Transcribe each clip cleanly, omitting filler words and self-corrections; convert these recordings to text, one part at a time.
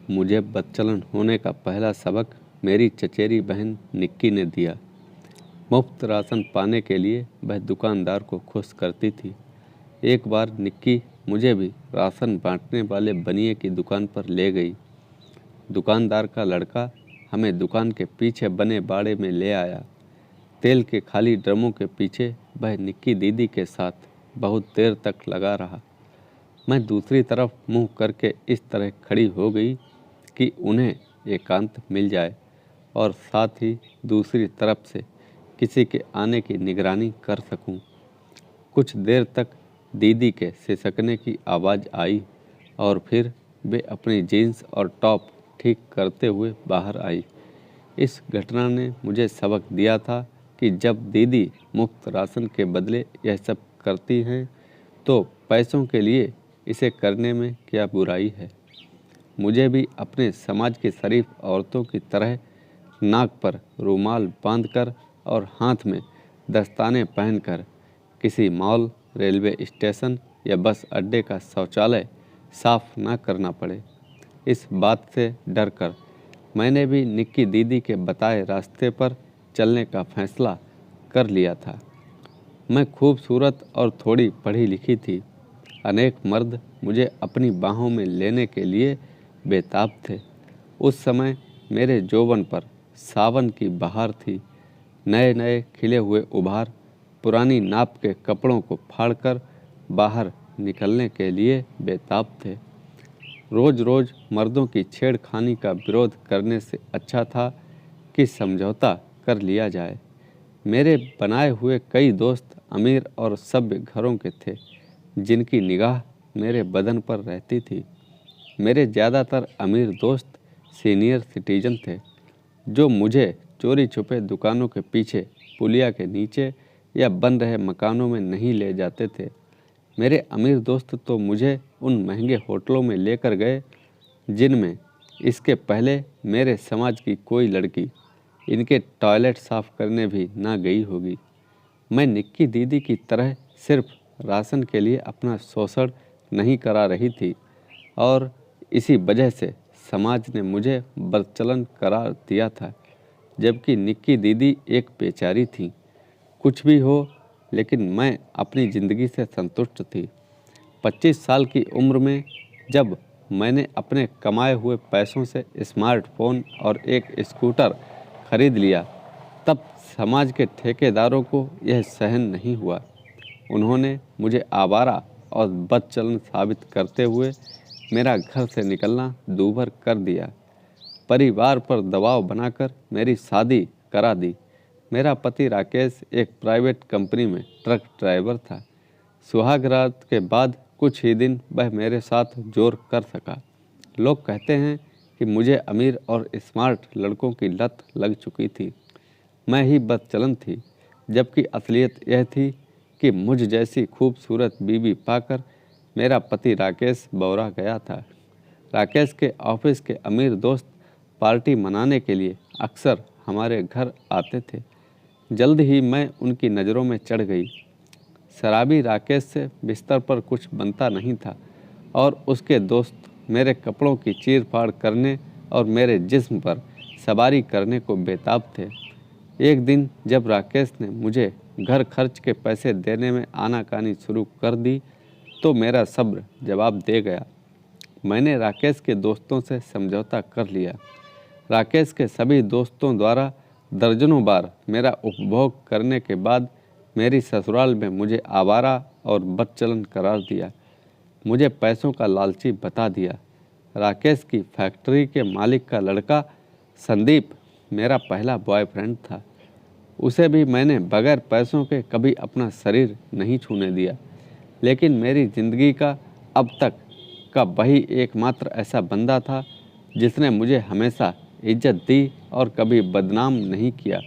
मुझे बदचलन होने का पहला सबक मेरी चचेरी बहन निक्की ने दिया। मुफ्त राशन पाने के लिए वह दुकानदार को खुश करती थी। एक बार निक्की मुझे भी राशन बांटने वाले बनिए की दुकान पर ले गई। दुकानदार का लड़का हमें दुकान के पीछे बने बाड़े में ले आया। तेल के खाली ड्रमों के पीछे वह निक्की दीदी के साथ बहुत देर तक लगा रहा। मैं दूसरी तरफ मुंह करके इस तरह खड़ी हो गई कि उन्हें एकांत मिल जाए और साथ ही दूसरी तरफ से किसी के आने की निगरानी कर सकूं। कुछ देर तक दीदी के सिसकने की आवाज़ आई और फिर वे अपनी जीन्स और टॉप ठीक करते हुए बाहर आई। इस घटना ने मुझे सबक दिया था कि जब दीदी मुफ्त राशन के बदले यह सब करती हैं तो पैसों के लिए इसे करने में क्या बुराई है। मुझे भी अपने समाज की शरीफ औरतों की तरह नाक पर रुमाल बांधकर और हाथ में दस्ताने पहनकर किसी मॉल, रेलवे स्टेशन या बस अड्डे का शौचालय साफ ना करना पड़े। इस बात से डरकर मैंने भी निक्की दीदी के बताए रास्ते पर चलने का फैसला कर लिया था। मैं खूबसूरत और थोड़ी पढ़ी लिखी थी। अनेक मर्द मुझे अपनी बाहों में लेने के लिए बेताब थे। उस समय मेरे यौवन पर सावन की बहार थी। नए नए खिले हुए उभार पुरानी नाप के कपड़ों को फाड़कर बाहर निकलने के लिए बेताब थे। रोज़ रोज़ मर्दों की छेड़खानी का विरोध करने से अच्छा था कि समझौता कर लिया जाए। मेरे बनाए हुए कई दोस्त अमीर और सभ्य घरों के थे जिनकी निगाह मेरे बदन पर रहती थी। मेरे ज़्यादातर अमीर दोस्त सीनियर सिटीजन थे जो मुझे चोरी छुपे दुकानों के पीछे, पुलिया के नीचे या बन रहे मकानों में नहीं ले जाते थे। मेरे अमीर दोस्त तो मुझे उन महंगे होटलों में लेकर गए जिनमें इसके पहले मेरे समाज की कोई लड़की इनके टॉयलेट साफ करने भी ना गई होगी। मैं निक्की दीदी की तरह सिर्फ राशन के लिए अपना शोषण नहीं करा रही थी और इसी वजह से समाज ने मुझे बदचलन करार दिया था, जबकि निक्की दीदी एक बेचारी थी। कुछ भी हो, लेकिन मैं अपनी ज़िंदगी से संतुष्ट थी। 25 साल की उम्र में जब मैंने अपने कमाए हुए पैसों से स्मार्टफोन और एक स्कूटर खरीद लिया, तब समाज के ठेकेदारों को यह सहन नहीं हुआ। उन्होंने मुझे आवारा और बदचलन साबित करते हुए मेरा घर से निकलना दूभर कर दिया। परिवार पर दबाव बनाकर मेरी शादी करा दी। मेरा पति राकेश एक प्राइवेट कंपनी में ट्रक ड्राइवर था। सुहाग रात के बाद कुछ ही दिन वह मेरे साथ जोर कर सका। लोग कहते हैं कि मुझे अमीर और स्मार्ट लड़कों की लत लग चुकी थी। मैं ही बदचलन थी, जबकि असलियत यह थी कि मुझ जैसी खूबसूरत बीवी पाकर मेरा पति राकेश बौरा गया था। राकेश के ऑफिस के अमीर दोस्त पार्टी मनाने के लिए अक्सर हमारे घर आते थे। जल्द ही मैं उनकी नज़रों में चढ़ गई। शराबी राकेश से बिस्तर पर कुछ बनता नहीं था और उसके दोस्त मेरे कपड़ों की चीर फाड़ करने और मेरे जिस्म पर सवारी करने को बेताब थे। एक दिन जब राकेश ने मुझे घर खर्च के पैसे देने में आनाकानी शुरू कर दी तो मेरा सब्र जवाब दे गया। मैंने राकेश के दोस्तों से समझौता कर लिया। राकेश के सभी दोस्तों द्वारा दर्जनों बार मेरा उपभोग करने के बाद मेरी ससुराल में मुझे आवारा और बदचलन करार दिया। मुझे पैसों का लालची बता दिया। राकेश की फैक्ट्री के मालिक का लड़का संदीप मेरा पहला बॉयफ्रेंड था। उसे भी मैंने बगैर पैसों के कभी अपना शरीर नहीं छूने दिया। लेकिन मेरी ज़िंदगी का अब तक का वही एकमात्र ऐसा बंदा था जिसने मुझे हमेशा इज्जत दी और कभी बदनाम नहीं किया।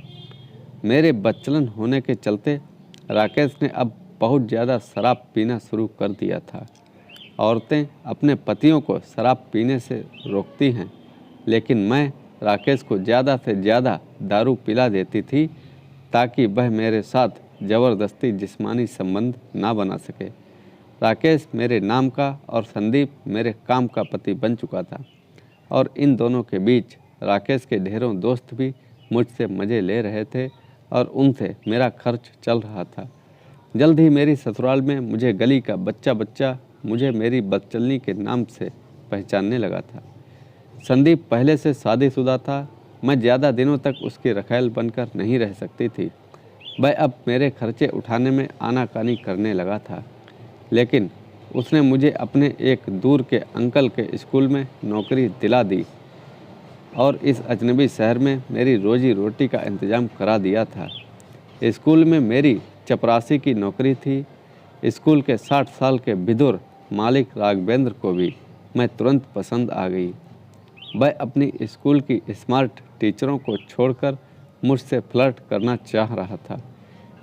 मेरे बदचलन होने के चलते राकेश ने अब बहुत ज़्यादा शराब पीना शुरू कर दिया था। औरतें अपने पतियों को शराब पीने से रोकती हैं, लेकिन मैं राकेश को ज़्यादा से ज़्यादा दारू पिला देती थी ताकि वह मेरे साथ ज़बरदस्ती जिस्मानी संबंध ना बना सके। राकेश मेरे नाम का और संदीप मेरे काम का पति बन चुका था। और इन दोनों के बीच राकेश के ढेरों दोस्त भी मुझसे मज़े ले रहे थे और उनसे मेरा खर्च चल रहा था। जल्द ही मेरी ससुराल में मुझे गली का बच्चा बच्चा मुझे मेरी बदचलनी के नाम से पहचानने लगा था। संदीप पहले से शादीशुदा था। मैं ज़्यादा दिनों तक उसकी रखैल बनकर नहीं रह सकती थी। वह अब मेरे खर्चे उठाने में आनाकानी करने लगा था, लेकिन उसने मुझे अपने एक दूर के अंकल के स्कूल में नौकरी दिला दी और इस अजनबी शहर में मेरी रोजी रोटी का इंतज़ाम करा दिया था। स्कूल में मेरी चपरासी की नौकरी थी। स्कूल के 60 साल के विदुर मालिक राघवेंद्र को भी मैं तुरंत पसंद आ गई। वह अपनी स्कूल की स्मार्ट टीचरों को छोड़कर मुझसे फ्लर्ट करना चाह रहा था।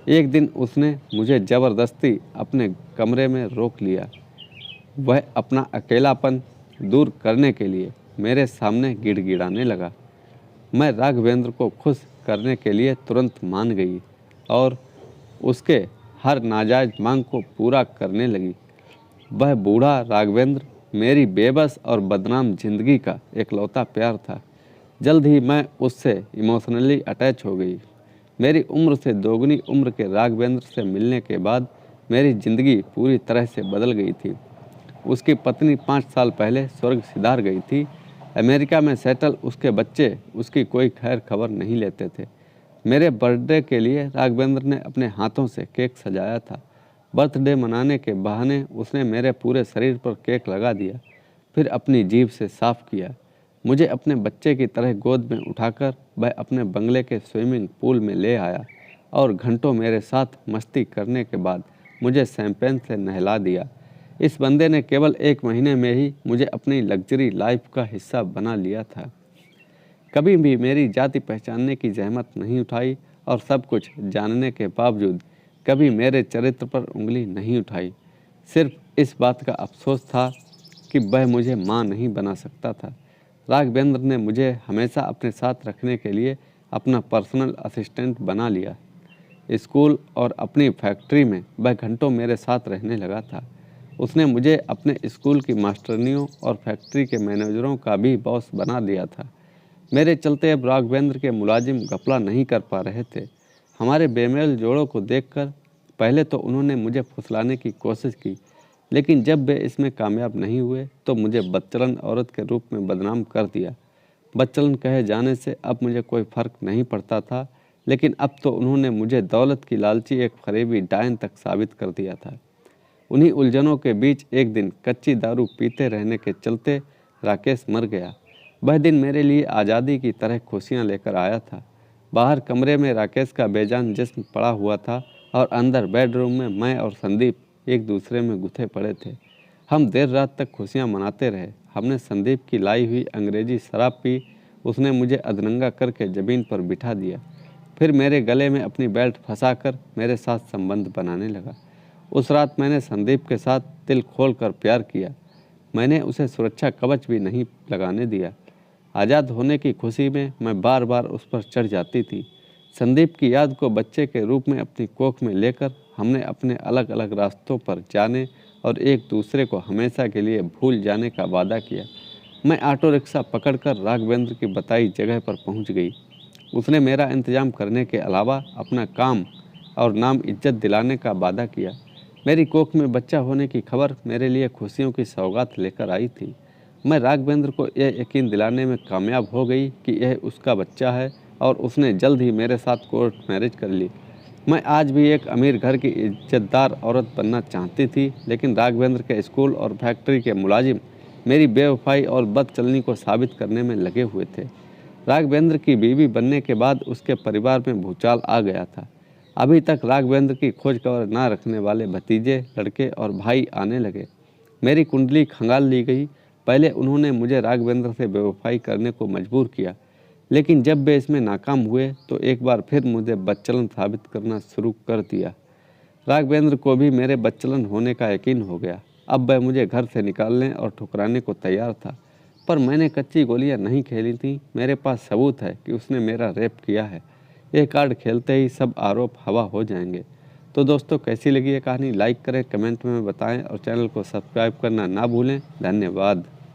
एक दिन उसने मुझे ज़बरदस्ती अपने कमरे में रोक लिया। वह अपना अकेलापन दूर करने के लिए मेरे सामने गिड़गिड़ाने लगा। मैं राघवेंद्र को खुश करने के लिए तुरंत मान गई और उसके हर नाजायज़ मांग को पूरा करने लगी। वह बूढ़ा राघवेंद्र मेरी बेबस और बदनाम जिंदगी का एकलौता प्यार था। जल्द ही मैं उससे इमोशनली अटैच हो गई। मेरी उम्र से दोगुनी उम्र के राघवेंद्र से मिलने के बाद मेरी ज़िंदगी पूरी तरह से बदल गई थी। उसकी पत्नी 5 साल पहले स्वर्ग सिधार गई थी। अमेरिका में सेटल उसके बच्चे उसकी कोई खैर खबर नहीं लेते थे। मेरे बर्थडे के लिए राघवेंद्र ने अपने हाथों से केक सजाया था। बर्थडे मनाने के बहाने उसने मेरे पूरे शरीर पर केक लगा दिया, फिर अपनी जीभ से साफ किया। मुझे अपने बच्चे की तरह गोद में उठाकर वह अपने बंगले के स्विमिंग पूल में ले आया और घंटों मेरे साथ मस्ती करने के बाद मुझे शैंपेन से नहला दिया। इस बंदे ने केवल 1 महीने में ही मुझे अपनी लग्जरी लाइफ का हिस्सा बना लिया था। कभी भी मेरी जाति पहचानने की जहमत नहीं उठाई और सब कुछ जानने के बावजूद कभी मेरे चरित्र पर उंगली नहीं उठाई। सिर्फ इस बात का अफसोस था कि वह मुझे माँ नहीं बना सकता था। राघवेंद्र ने मुझे हमेशा अपने साथ रखने के लिए अपना पर्सनल असिस्टेंट बना लिया। स्कूल और अपनी फैक्ट्री में वह घंटों मेरे साथ रहने लगा था। उसने मुझे अपने स्कूल की मास्टरनियों और फैक्ट्री के मैनेजरों का भी बॉस बना दिया था। मेरे चलते अब राघवेंद्र के मुलाजिम घपला नहीं कर पा रहे थे। हमारे बेमेल जोड़ों को देखकर पहले तो उन्होंने मुझे फुसलाने की कोशिश की, लेकिन जब वे इसमें कामयाब नहीं हुए तो मुझे बदचलन औरत के रूप में बदनाम कर दिया। बदचलन कहे जाने से अब मुझे कोई फ़र्क नहीं पड़ता था, लेकिन अब तो उन्होंने मुझे दौलत की लालची एक फरेबी डायन तक साबित कर दिया था। उन्हीं उलझनों के बीच एक दिन कच्ची दारू पीते रहने के चलते राकेश मर गया। वह दिन मेरे लिए आज़ादी की तरह खुशियाँ लेकर आया था। बाहर कमरे में राकेश का बेजान जिस्म पड़ा हुआ था और अंदर बेडरूम में मैं और संदीप एक दूसरे में गुथे पड़े थे। हम देर रात तक खुशियाँ मनाते रहे। हमने संदीप की लाई हुई अंग्रेजी शराब पी। उसने मुझे अधनंगा करके ज़मीन पर बिठा दिया, फिर मेरे गले में अपनी बेल्ट फंसाकर मेरे साथ संबंध बनाने लगा। उस रात मैंने संदीप के साथ दिल खोल कर प्यार किया। मैंने उसे सुरक्षा कवच भी नहीं लगाने दिया। आज़ाद होने की खुशी में मैं बार बार उस पर चढ़ जाती थी। संदीप की याद को बच्चे के रूप में अपनी कोख में लेकर हमने अपने अलग अलग रास्तों पर जाने और एक दूसरे को हमेशा के लिए भूल जाने का वादा किया। मैं ऑटो रिक्शा पकड़कर राघवेंद्र की बताई जगह पर पहुंच गई। उसने मेरा इंतज़ाम करने के अलावा अपना काम और नाम इज्जत दिलाने का वादा किया। मेरी कोख में बच्चा होने की खबर मेरे लिए खुशियों की सौगात लेकर आई थी। मैं राघवेंद्र को यह यकीन दिलाने में कामयाब हो गई कि यह उसका बच्चा है और उसने जल्द ही मेरे साथ कोर्ट मैरिज कर ली। मैं आज भी एक अमीर घर की इज्जतदार औरत बनना चाहती थी, लेकिन राघवेंद्र के स्कूल और फैक्ट्री के मुलाजिम मेरी बेवफाई और बदचलनी को साबित करने में लगे हुए थे। राघवेंद्र की बीवी बनने के बाद उसके परिवार में भूचाल आ गया था। अभी तक राघवेंद्र की खोज खबर न रखने वाले भतीजे, लड़के और भाई आने लगे। मेरी कुंडली खंगाल ली गई। पहले उन्होंने मुझे राघवेंद्र से बेवफाई करने को मजबूर किया, लेकिन जब वे इसमें नाकाम हुए तो एक बार फिर मुझे बदचलन साबित करना शुरू कर दिया। राघवेंद्र को भी मेरे बदचलन होने का यकीन हो गया। अब वह मुझे घर से निकालने और ठुकराने को तैयार था, पर मैंने कच्ची गोलियां नहीं खेली थी। मेरे पास सबूत है कि उसने मेरा रेप किया है। ये कार्ड खेलते ही सब आरोप हवा हो जाएंगे। तो दोस्तों, कैसी लगी ये कहानी? लाइक करें, कमेंट में बताएं और चैनल को सब्सक्राइब करना ना भूलें। धन्यवाद।